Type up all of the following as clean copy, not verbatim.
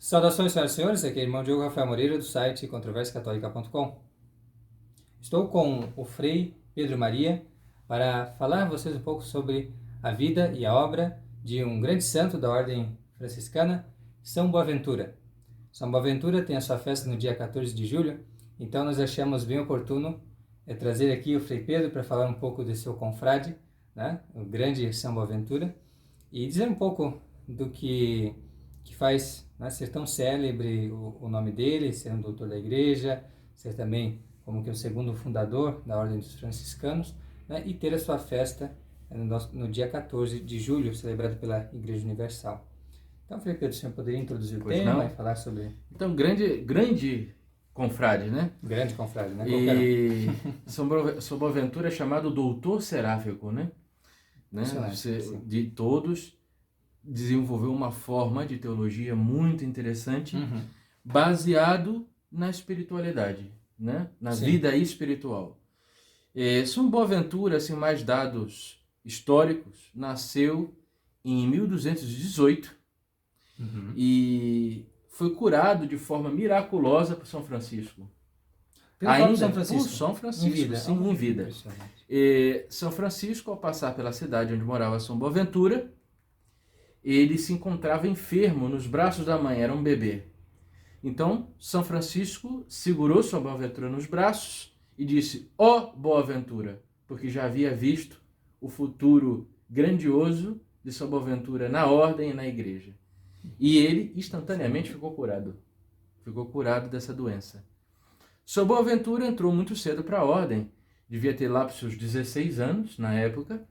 Saudações, senhoras e senhores, aqui é o irmão Diogo Rafael Moreira, do site controversiacatólica.com. Estou com o Frei Pedro Maria para falar a vocês um pouco sobre a vida e a obra de um grande santo da ordem franciscana, São Boaventura. São Boaventura tem a sua festa no dia 14 de julho, então nós achamos bem oportuno trazer aqui o Frei Pedro para falar um pouco de seu confrade, né, o grande São Boaventura, e dizer um pouco do que faz, né, ser tão célebre o nome dele, ser um doutor da igreja, ser também como que o segundo fundador da Ordem dos Franciscanos, né, e ter a sua festa no dia 14 de julho, celebrado pela Igreja Universal. Então, Frei Pedro, o senhor poderia introduzir o tema e falar sobre... Então, grande confrade, né? Grande confrade, né? E São Boaventura é chamado doutor seráfico, né? De todos, desenvolveu uma forma de teologia muito interessante, baseado na espiritualidade, né? Na vida espiritual. São Boaventura, assim, mais dados históricos, nasceu em 1218 e foi curado de forma miraculosa por São Francisco. Ainda São Francisco? Por São Francisco, em vida. Sim, em vida. São Francisco, ao passar pela cidade onde morava São Boaventura, ele se encontrava enfermo nos braços da mãe, era um bebê. Então, São Francisco segurou São Boaventura nos braços e disse: ó Boaventura, porque já havia visto o futuro grandioso de São Boaventura na ordem e na igreja. E ele instantaneamente ficou curado dessa doença. São Boaventura entrou muito cedo para a ordem, devia ter lá para os seus 16 anos na época,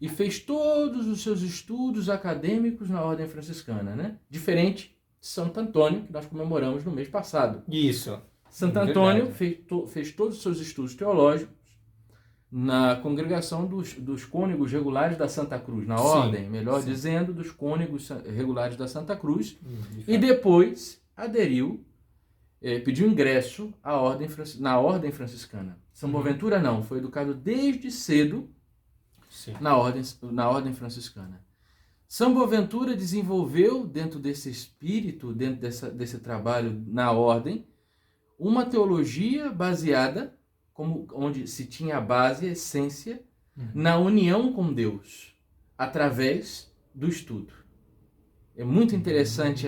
e fez todos os seus estudos acadêmicos na ordem franciscana, né? Diferente de Santo Antônio, que nós comemoramos no mês passado. Isso. Santo Antônio fez todos os seus estudos teológicos na congregação dos cônegos regulares da Santa Cruz, na ordem, melhor dizendo, dos cônegos regulares da Santa Cruz, e depois aderiu, pediu ingresso na ordem franciscana. São Boaventura não, foi educado desde cedo na ordem franciscana. São Boaventura desenvolveu, dentro desse espírito, dentro desse trabalho na ordem, uma teologia baseada, onde se tinha a base, a essência, na união com Deus, através do estudo. É muito interessante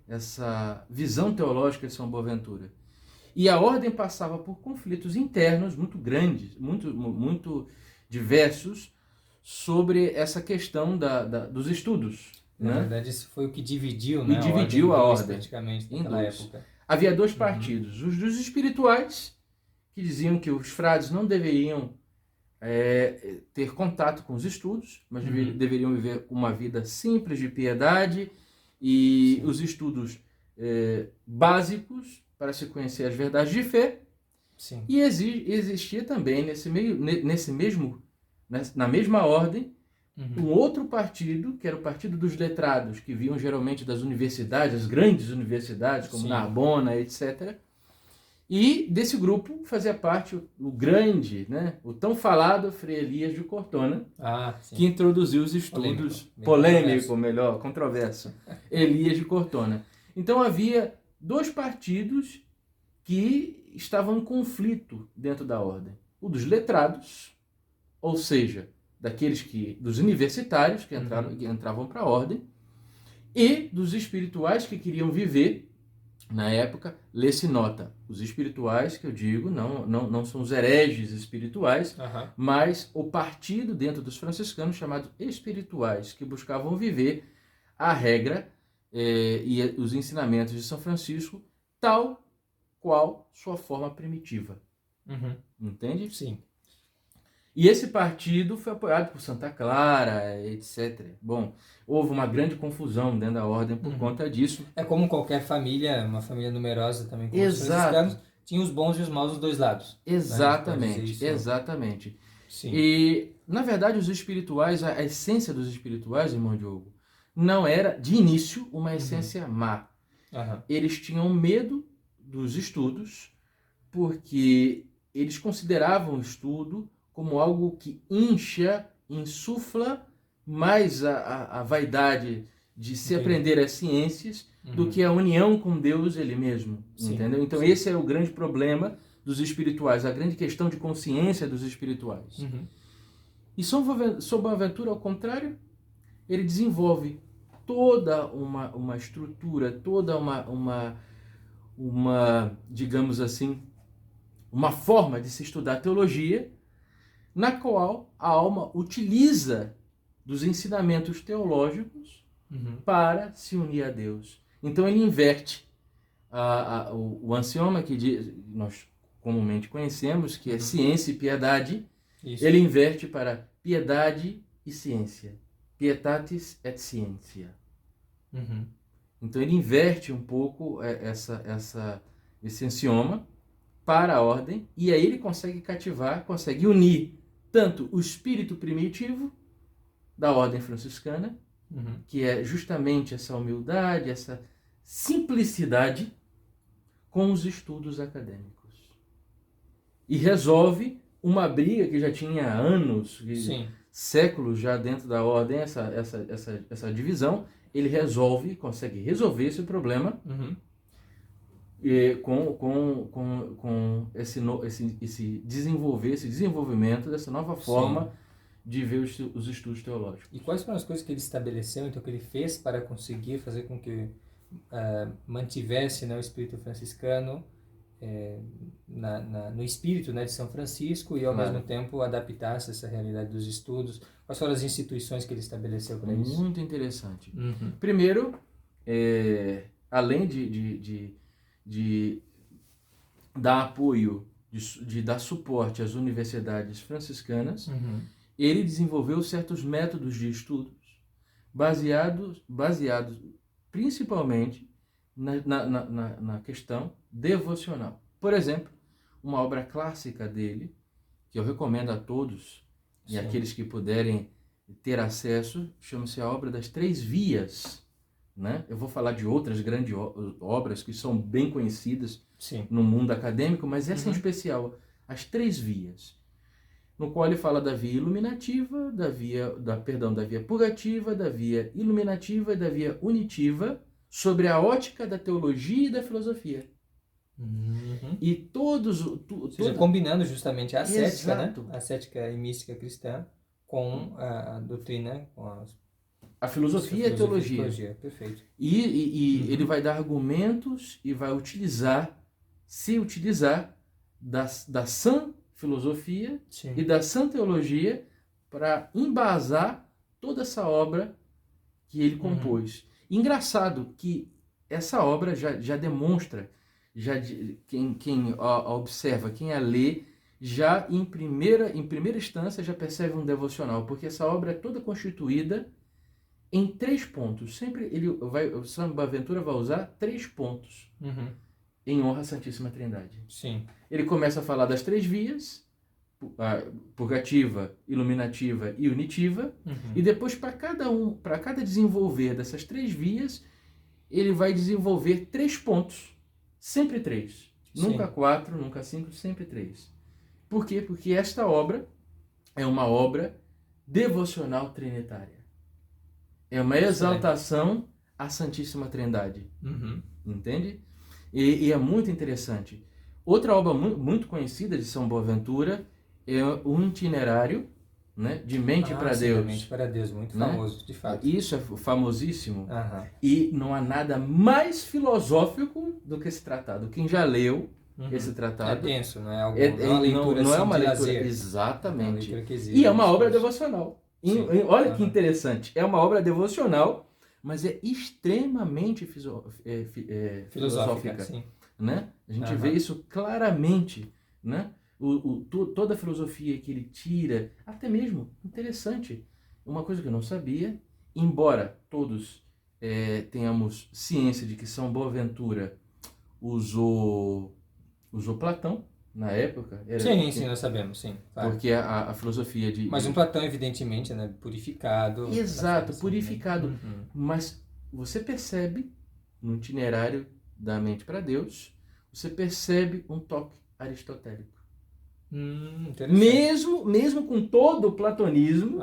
essa visão teológica de São Boaventura. E a ordem passava por conflitos internos muito grandes, muito diversos, sobre essa questão dos estudos. Na verdade, isso foi o que dividiu, né? Dividiu a ordem praticamente naquela época. Havia dois partidos, os dos espirituais, que diziam que os frades não deveriam ter contato com os estudos, mas deveriam viver uma vida simples de piedade e os estudos básicos para se conhecer as verdades de fé. E existia também na mesma ordem um outro partido, que era o partido dos letrados, que vinham geralmente das universidades, as grandes universidades, como Narbona, etc. E desse grupo fazia parte o grande, né, o tão falado Frei Elias de Cortona, que introduziu os estudos, controverso, Elias de Cortona. Então havia dois partidos que estavam em conflito dentro da ordem. O dos letrados, ou seja, dos universitários que entravam para a ordem, e dos espirituais que queriam viver, na época, lê-se nota. Os espirituais, que eu digo, não são os hereges espirituais, mas o partido dentro dos franciscanos chamado espirituais, que buscavam viver a regra e os ensinamentos de São Francisco, tal qual sua forma primitiva. Entende? Sim. E esse partido foi apoiado por Santa Clara, etc. Bom, houve uma grande confusão dentro da ordem por conta disso. É como qualquer família, uma família numerosa também, como os franciscanos, tinha os bons e os maus dos dois lados. Exatamente, né? exatamente. Sim. E, na verdade, os espirituais, a essência dos espirituais, irmão Diogo, não era, de início, uma essência má. Eles tinham medo dos estudos, porque eles consideravam o estudo como algo que insufla mais a vaidade de se aprender as ciências do que a união com Deus ele mesmo, Sim, entendeu? Então sim. esse é o grande problema dos espirituais, a grande questão de consciência dos espirituais. E São Boaventura, ao contrário, ele desenvolve toda uma estrutura, toda uma, digamos assim, uma forma de se estudar teologia, na qual a alma utiliza dos ensinamentos teológicos para se unir a Deus. Então ele inverte o axioma que nós comumente conhecemos, que é ciência e piedade. Isso. Ele inverte para piedade e ciência. Pietatis et scientia. Então ele inverte um pouco esse axioma para a ordem, e aí ele consegue cativar, consegue unir tanto o espírito primitivo da ordem franciscana, que é justamente essa humildade, essa simplicidade, com os estudos acadêmicos. E resolve uma briga que já tinha anos, séculos já dentro da ordem, essa divisão. Ele consegue resolver esse problema com esse desenvolvimento dessa nova forma de ver os estudos teológicos. E quais foram as coisas que ele estabeleceu, então, que ele fez para conseguir fazer com que mantivesse, né, o espírito franciscano no espírito, né, de São Francisco, e ao mesmo tempo adaptasse essa realidade dos estudos? Quais foram as instituições que ele estabeleceu para isso? Muito interessante. Primeiro, além de dar apoio, de dar suporte às universidades franciscanas, ele desenvolveu certos métodos de estudos baseados principalmente na questão devocional. Por exemplo, uma obra clássica dele, que eu recomendo a todos, e aqueles que puderem ter acesso, chama-se a obra das Três Vias. Né? Eu vou falar de outras grandes obras que são bem conhecidas no mundo acadêmico, mas essa em especial, as Três Vias, no qual ele fala da via iluminativa, da via purgativa, da via iluminativa e da via unitiva, sobre a ótica da teologia e da filosofia. E combinando justamente a ascética, né? A ascética e mística cristã com a doutrina, com a filosofia e a teologia. Perfeito. E ele vai dar argumentos e vai se utilizar da sã filosofia e da sã teologia para embasar toda essa obra que ele compôs. Engraçado que essa obra já demonstra, quem a observa, quem a lê, já em primeira instância já percebe um devocional, porque essa obra é toda constituída em 3 pontos. Sempre o São Boaventura vai usar 3 pontos em honra à Santíssima Trindade. Ele começa a falar das 3 vias, purgativa, iluminativa e unitiva, e depois para cada desenvolver dessas 3 vias, ele vai desenvolver 3 pontos, sempre 3, nunca 4, nunca 5, sempre 3. Por quê? Porque esta obra é uma obra devocional trinitária, é uma exaltação à Santíssima Trindade, entende? E é muito interessante. Outra obra muito conhecida de São Boaventura é um itinerário, né, de Mente para Deus. Mente para Deus, muito famoso, de fato. Isso é famosíssimo. E não há nada mais filosófico do que esse tratado. Quem já leu esse tratado... É denso, não é algo, não é uma leitura Exatamente. É uma leitura que exige, e é uma obra devocional. Olha que interessante. É uma obra devocional, mas é extremamente filosófica. Né? A gente vê isso claramente, né? Toda a filosofia que ele tira, até mesmo, interessante, uma coisa que eu não sabia, embora todos tenhamos ciência de que São Boaventura usou Platão na época. Sim, nós sabemos, claro. Porque a filosofia Mas um Platão, evidentemente, né, purificado. Exato, purificado. Mas você percebe, no itinerário da Mente para Deus, você percebe um toque aristotélico. Mesmo com todo o platonismo,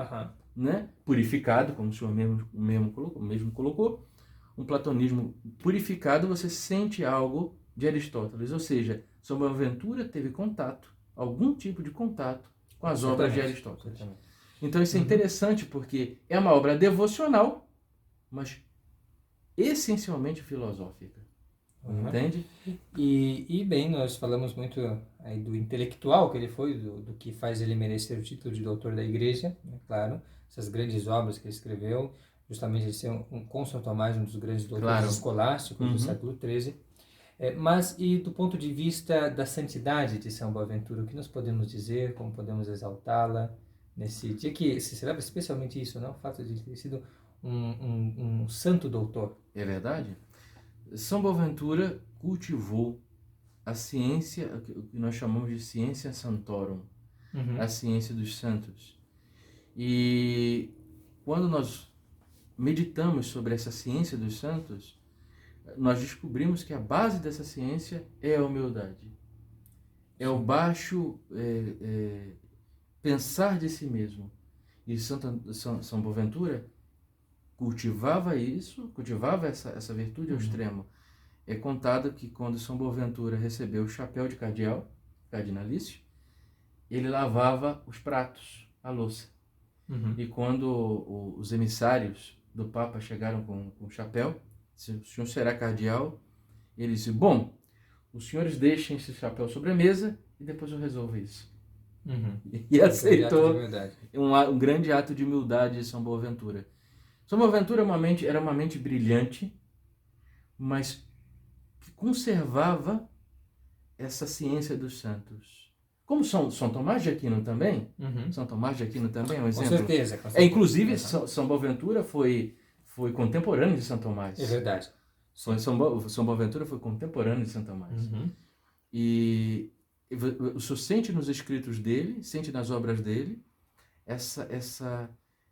né? Purificado, como o senhor mesmo colocou, um platonismo purificado, você sente algo de Aristóteles, ou seja, São Boaventura teve contato, algum tipo de contato com as obras de Aristóteles. Então isso é interessante porque é uma obra devocional, mas essencialmente filosófica. Entende? E bem, nós falamos muito aí do intelectual que ele foi, do que faz ele merecer o título de doutor da igreja, né? Claro, essas grandes obras que ele escreveu, justamente ele ser com São Tomás, um dos grandes doutores escolásticos do século XIII. Mas, e do ponto de vista da santidade de São Boaventura, o que nós podemos dizer, como podemos exaltá-la nesse dia que se celebra especialmente isso, não? O fato de ter sido um santo doutor. É verdade? São Boaventura cultivou a ciência, o que nós chamamos de ciência santorum, a ciência dos santos. E quando nós meditamos sobre essa ciência dos santos, nós descobrimos que a base dessa ciência é a humildade. É o baixo pensar de si mesmo. E São Boaventura cultivava essa virtude ao extremo. É contado que quando São Boaventura recebeu o chapéu de cardinalício, ele lavava os pratos, a louça. E quando os emissários do Papa chegaram com o chapéu, se o senhor será cardeal, ele disse, bom, os senhores deixem esse chapéu sobre a mesa e depois eu resolvo isso. E aceitou um grande ato de humildade de São Boaventura. São Boaventura era uma mente brilhante, mas que conservava essa ciência dos santos. Como São Tomás de Aquino também, São Tomás de Aquino também é um exemplo. Com certeza. Inclusive, São Boaventura foi contemporâneo de São Tomás. É verdade. São Boaventura foi contemporâneo de São Tomás. E o senhor sente nos escritos dele, sente nas obras dele, essa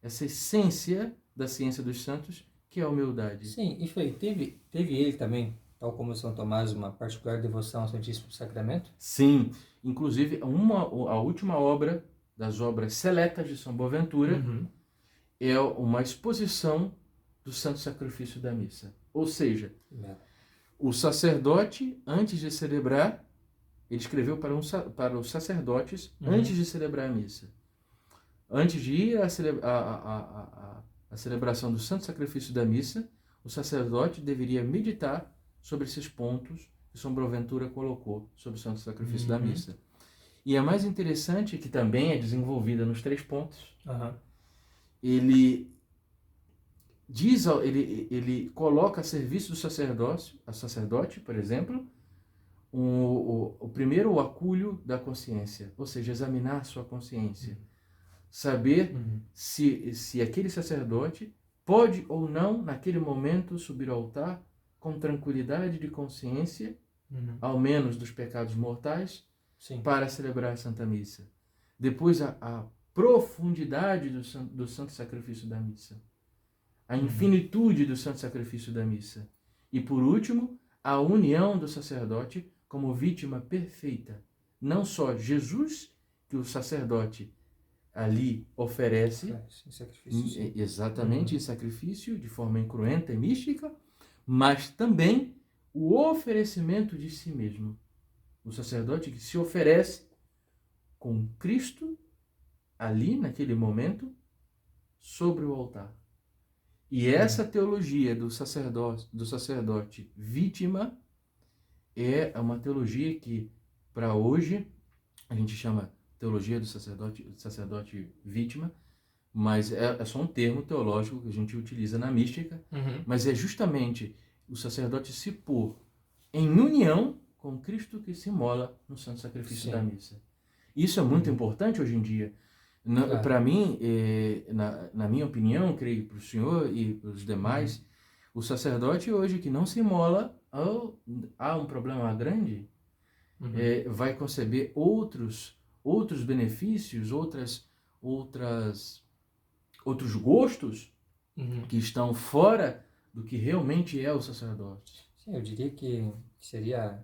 essência da ciência dos santos, que é a humildade. Sim, e teve ele também, tal como São Tomás, uma particular devoção ao Santíssimo Sacramento? Sim, inclusive a última obra das obras seletas de São Boaventura é uma exposição do Santo Sacrifício da Missa. Ou seja, o sacerdote, antes de celebrar, ele escreveu para os sacerdotes antes de celebrar a missa. Antes de ir à celebração do Santo Sacrifício da Missa, o sacerdote deveria meditar sobre esses pontos que São Boaventura colocou sobre o Santo Sacrifício da Missa. E a mais interessante, que também é desenvolvida nos 3 pontos, ele coloca a serviço do sacerdote, por exemplo, primeiro o acúlio da consciência, ou seja, examinar sua consciência. Saber se aquele sacerdote pode ou não, naquele momento, subir ao altar com tranquilidade de consciência, ao menos dos pecados mortais, para celebrar a Santa Missa. Depois, a profundidade do Santo Sacrifício da Missa. A infinitude do Santo Sacrifício da Missa. E, por último, a união do sacerdote como vítima perfeita. Não só Jesus, que o sacerdote ali oferece, exatamente em sacrifício, de forma incruenta e mística, mas também o oferecimento de si mesmo. O sacerdote que se oferece com Cristo ali, naquele momento, sobre o altar. E essa teologia do sacerdote vítima é uma teologia que, para hoje, a gente chama teologia do sacerdote vítima, mas é só um termo teológico que a gente utiliza na mística, mas é justamente o sacerdote se pôr em união com Cristo que se imola no santo sacrifício da missa. Isso é muito importante hoje em dia. Para mim, na minha opinião, creio para o senhor e para os demais, o sacerdote hoje que não se imola, há um problema grande, vai conceber outros benefícios, outros gostos que estão fora do que realmente é o sacerdote. Sim, eu diria que seria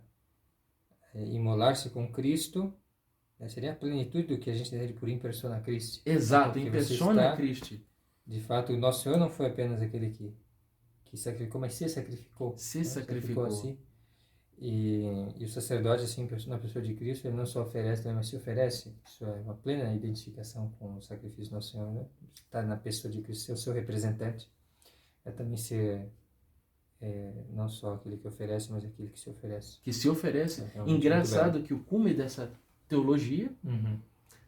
imolar-se com Cristo, seria a plenitude do que a gente entende por in persona Christi. Exato, in persona Christi. De fato, o nosso Senhor não foi apenas aquele que sacrificou, mas se sacrificou. Se né? sacrificou. Assim. E o sacerdote, assim, na pessoa de Cristo, ele não só oferece, mas se oferece. Isso é uma plena identificação com o sacrifício do nosso Senhor, né? Estar na pessoa de Cristo, ser o seu representante. É também ser não só aquele que oferece, mas aquele que se oferece. Que se oferece. É Engraçado que o cume dessa teologia, uhum.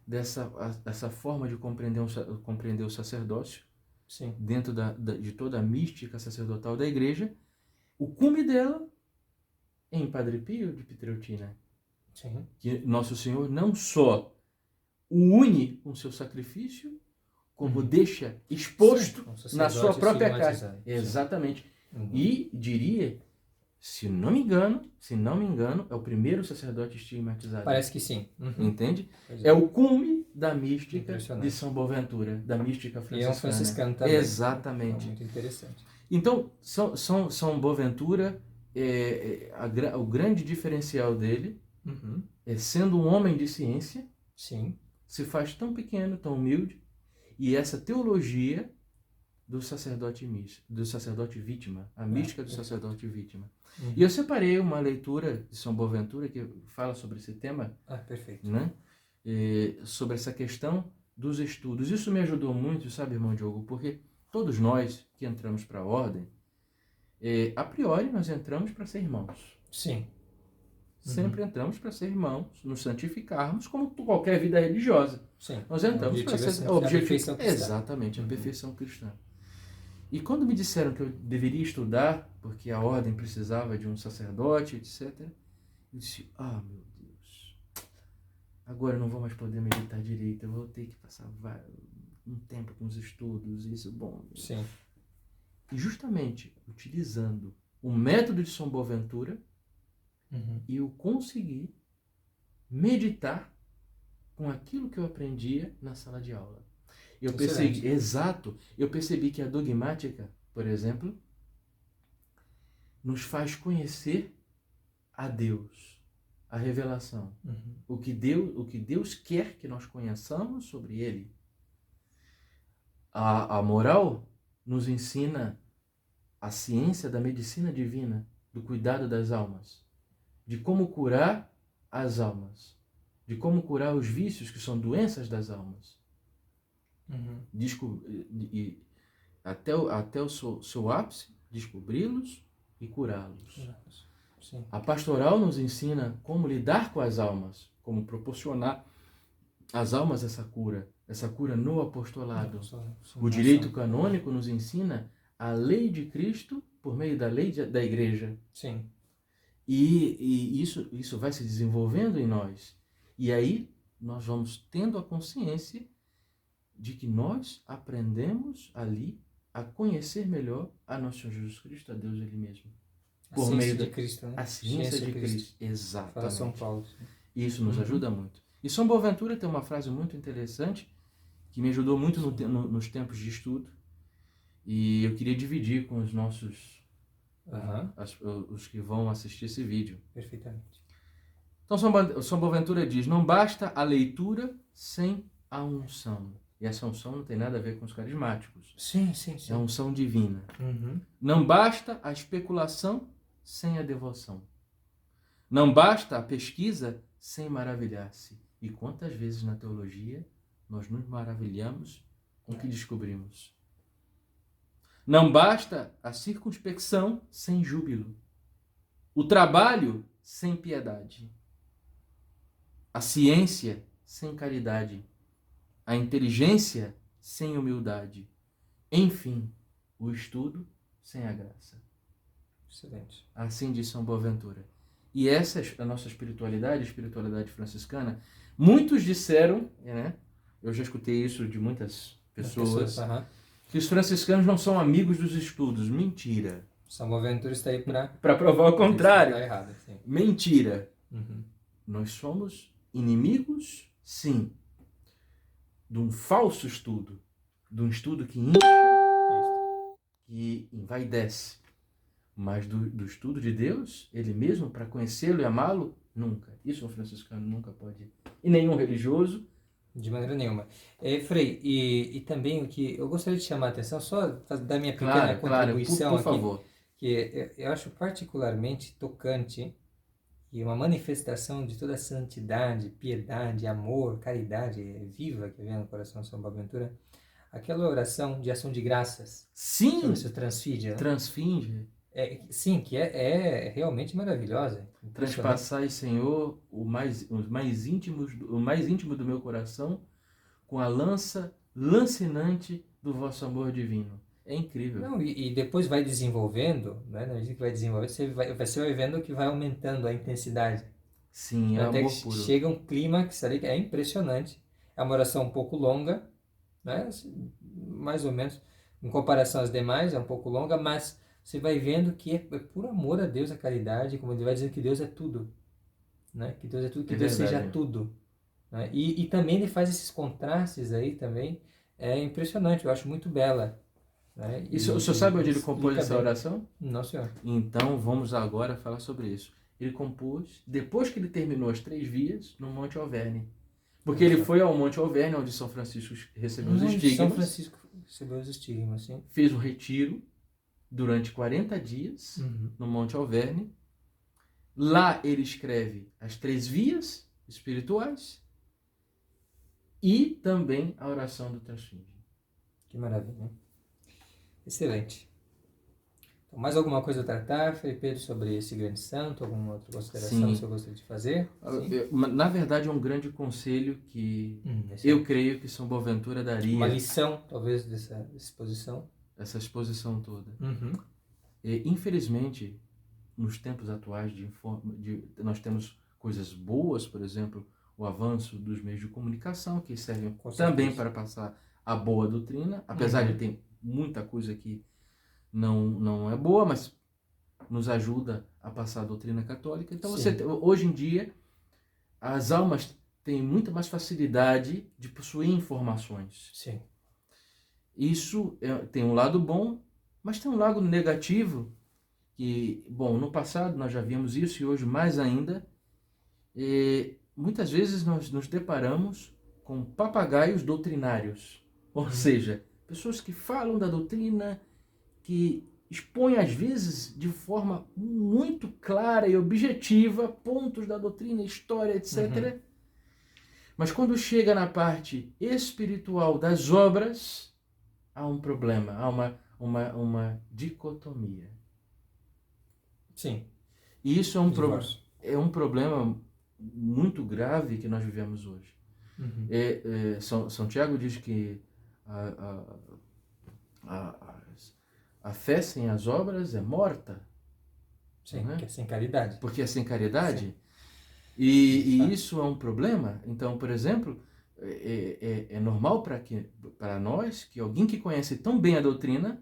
dessa forma de compreender o sacerdócio, Sim. dentro de toda a mística sacerdotal da igreja, o cume dela é em Padre Pio de Pietrelcina. Sim. Que Nosso Senhor não só o une com seu sacrifício, como deixa exposto na sua própria carne. Exatamente. E diria, se não me engano, é o primeiro sacerdote estigmatizado. Parece que sim. Entende? É o cume da mística de São Boaventura, da mística franciscana. E é um franciscano também. Exatamente. É muito interessante. Então, São Boaventura, o grande diferencial dele é, sendo um homem de ciência, sim, se faz tão pequeno, tão humilde, e essa teologia do sacerdote vítima, a mística do sacerdote vítima. E eu separei uma leitura de São Boaventura que fala sobre esse tema, perfeito. Né? Sobre essa questão dos estudos. Isso me ajudou muito, sabe, irmão Diogo, porque todos nós que entramos para a ordem, a priori nós entramos para ser irmãos. Sim. Sempre entramos para ser irmãos, nos santificarmos, como qualquer vida religiosa. Sim. Nós entramos para ser a perfeição cristã. Exatamente, a perfeição cristã. E quando me disseram que eu deveria estudar, porque a ordem precisava de um sacerdote, etc., eu disse, meu Deus, agora eu não vou mais poder meditar direito, eu vou ter que passar um tempo com os estudos, isso, bom. Sim. E justamente utilizando o método de São Boaventura, eu consegui meditar com aquilo que eu aprendia na sala de aula. Eu percebi que a dogmática, por exemplo, nos faz conhecer a Deus, a revelação, o que Deus quer que nós conheçamos sobre Ele. A moral nos ensina a ciência da medicina divina, do cuidado das almas, de como curar as almas, de como curar os vícios que são doenças das almas. Até o seu ápice, descobri-los e curá-los. A pastoral nos ensina como lidar com as almas, como proporcionar às almas essa cura no apostolado. O direito canônico nos ensina a lei de Cristo por meio da lei da igreja. Sim. E isso vai se desenvolvendo em nós. E aí nós vamos tendo a consciência de que nós aprendemos ali a conhecer melhor a nosso Senhor Jesus Cristo, a Deus Ele mesmo. Por meio de Cristo, né? A ciência de Cristo. Exatamente. Fala São Paulo. Isso nos ajuda muito. E São Boaventura tem uma frase muito interessante que me ajudou muito nos tempos de estudo. E eu queria dividir com os nossos os que vão assistir esse vídeo. Perfeitamente. Então, São Boaventura diz, não basta a leitura sem a unção. E essa unção não tem nada a ver com os carismáticos. Sim. É a unção divina. Não basta a especulação sem a devoção. Não basta a pesquisa sem maravilhar-se. E quantas vezes na teologia nós nos maravilhamos com o que descobrimos. Não basta a circunspecção sem júbilo. O trabalho sem piedade. A ciência sem caridade. A inteligência sem humildade. Enfim, o estudo sem a graça. Excelente. Assim diz São Boaventura. E essa é a nossa espiritualidade, a espiritualidade franciscana. Muitos disseram, né? Eu já escutei isso de muitas pessoas, que os franciscanos não são amigos dos estudos. Mentira. São Boaventura está aí para provar o contrário. Está errado, sim. Mentira. Nós somos inimigos, sim, de um falso estudo, de um estudo que incha, que envaidece. Mas do estudo de Deus, Ele mesmo, para conhecê-lo e amá-lo, nunca. Isso um franciscano nunca pode. E nenhum religioso De maneira nenhuma. Frei, e também o que eu gostaria de chamar a atenção, só da minha pequena Claro, claro, contribuição por aqui, favor. que eu acho particularmente tocante e uma manifestação de toda a santidade, piedade, amor, caridade viva que vem no coração de São Boaventura, aquela oração de ação de graças sobre o Sim, seu transfígio, né? transfinge. Sim, que é realmente maravilhosa, impressionante. Transpassai, Senhor, o mais íntimo do meu coração, com a lança lancinante do vosso amor divino. É incrível. Não, e depois vai desenvolvendo, né? Na medida que vai desenvolvendo, você vai vendo que vai aumentando a intensidade. Sim, é Até que amor puro. chega um clímax ali que é impressionante. É uma oração um pouco longa, né? Mais ou menos, em comparação às demais, é um pouco longa, mas você vai vendo que é por amor a Deus, a caridade, como ele vai dizendo que Deus é tudo, né? Que Deus é tudo, que É Deus seja verdade. tudo, né? E também ele faz esses contrastes aí também, é impressionante, eu acho muito bela, né? E o senhor sabe E onde ele compôs explica essa bem. oração? Não, senhor. Então vamos agora falar sobre isso. Ele compôs, depois que ele terminou as 3 vias, no Monte Alverne. Porque Olha ele só. foi ao Monte Alverne, onde São Francisco recebeu os Onde São estigmas, Francisco recebeu os estigmas, sim. fez um retiro durante 40 dias Uhum. no Monte Alverne. Lá ele escreve as 3 vias espirituais e também a oração do Transfinge. Que maravilha, hein? Excelente. Então, mais alguma coisa a tratar, Frei Pedro, sobre esse grande santo? Alguma outra consideração que Sim. você gostaria de fazer? Sim. Na verdade, é um grande conselho que eu Excelente. creio que São Boaventura Uma daria lição, talvez, dessa exposição. essa exposição toda. Uhum. Infelizmente, nos tempos atuais nós temos coisas boas, por exemplo, o avanço dos meios de comunicação, que servem Com também certeza. para passar a boa doutrina, apesar de ter muita coisa que não é boa, mas nos ajuda a passar a doutrina católica. Então, Sim. hoje em dia, as almas têm muita mais facilidade de possuir informações. Sim. Isso tem um lado bom, mas tem um lado negativo, que, bom, no passado nós já vimos isso e hoje mais ainda. Muitas vezes nós nos deparamos com papagaios doutrinários, ou seja, pessoas que falam da doutrina, que expõem às vezes de forma muito clara e objetiva pontos da doutrina, história, etc. Mas quando chega na parte espiritual das obras, há um problema, há uma dicotomia. Sim. E isso Divórcio. é um problema muito grave que nós vivemos hoje. São Tiago diz que a fé sem as obras é morta. Sim, Né? que é sem caridade. Porque é sem caridade. Sim. E isso é um problema. Então, por exemplo, é normal para nós que alguém que conhece tão bem a doutrina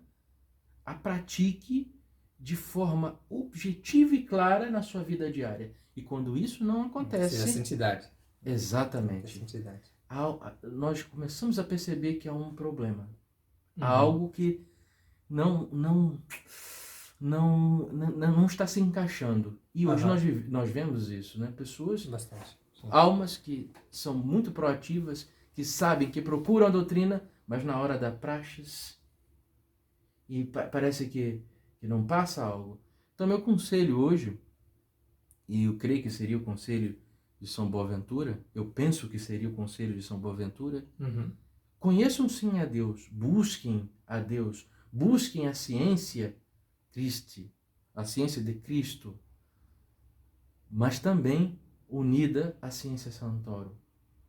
a pratique de forma objetiva e clara na sua vida diária. E quando isso não acontece... Seja a santidade. Exatamente. Santidade. Nós começamos a perceber que há um problema. Há algo que não está se encaixando. E hoje nós vemos isso, né? Pessoas, bastante. Sim. Almas que são muito proativas, que sabem, que procuram a doutrina, mas na hora da praxis, e parece que não passa algo. Então, meu conselho hoje, e eu creio que seria o conselho de São Boaventura, eu penso que seria o conselho de São Boaventura, conheçam sim a Deus, busquem a Deus, busquem a ciência a ciência de Cristo, mas também unida à ciência Santoro,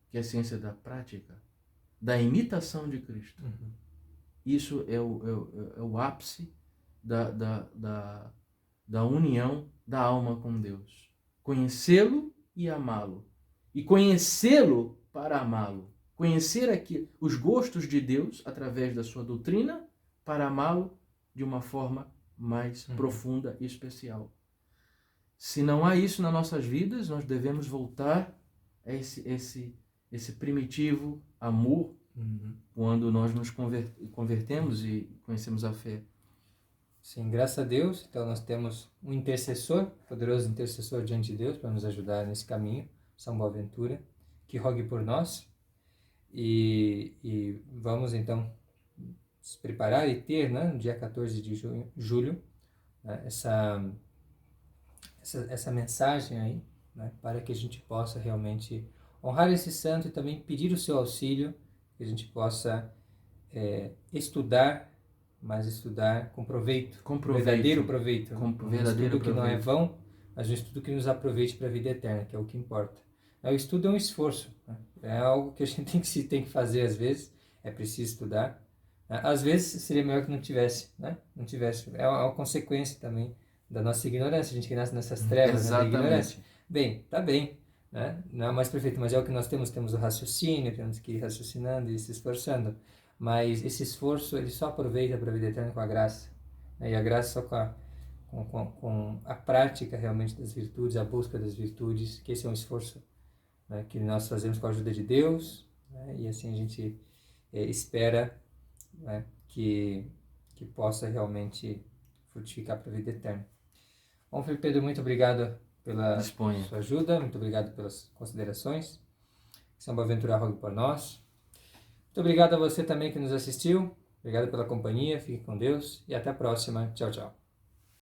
que é a ciência da prática, da imitação de Cristo. Isso é o ápice da união da alma com Deus. Conhecê-lo e amá-lo. E conhecê-lo para amá-lo. Conhecer aqui os gostos de Deus através da sua doutrina para amá-lo de uma forma mais profunda e especial. Se não há isso nas nossas vidas, nós devemos voltar a esse primitivo amor quando nós nos convertemos e conhecemos a fé. Sim, graças a Deus, então nós temos um intercessor, poderoso intercessor diante de Deus para nos ajudar nesse caminho, São Boaventura, que rogue por nós. e vamos então se preparar e ter, né, no dia 14 de julho, né, essa mensagem aí, né, para que a gente possa realmente honrar esse santo e também pedir o seu auxílio, que a gente possa estudar, mas estudar com proveito, verdadeiro proveito, um estudo que não é vão, mas um estudo que nos aproveite para a vida eterna, que é o que importa. O estudo é um esforço, né? É algo que a gente tem que fazer às vezes, é preciso estudar. Às vezes seria melhor que não tivesse, né? Não tivesse. É uma consequência também da nossa ignorância, a gente que nasce nessas trevas, né, da ignorância. Bem, tá bem, né? Não é o mais perfeito, mas é o que nós temos o raciocínio, temos que ir raciocinando e se esforçando. Mas esse esforço, ele só aproveita para a vida eterna com a graça. Né? E a graça só com a prática realmente das virtudes, a busca das virtudes, que esse é um esforço, né, que nós fazemos com a ajuda de Deus, né? E assim a gente espera, né, que possa realmente frutificar para a vida eterna. Bom, Frei Pedro, muito obrigado pela sua ajuda, muito obrigado pelas considerações. Que São Boaventura rogue por nós. Muito obrigado a você também que nos assistiu. Obrigado pela companhia, fique com Deus e até a próxima. Tchau, tchau.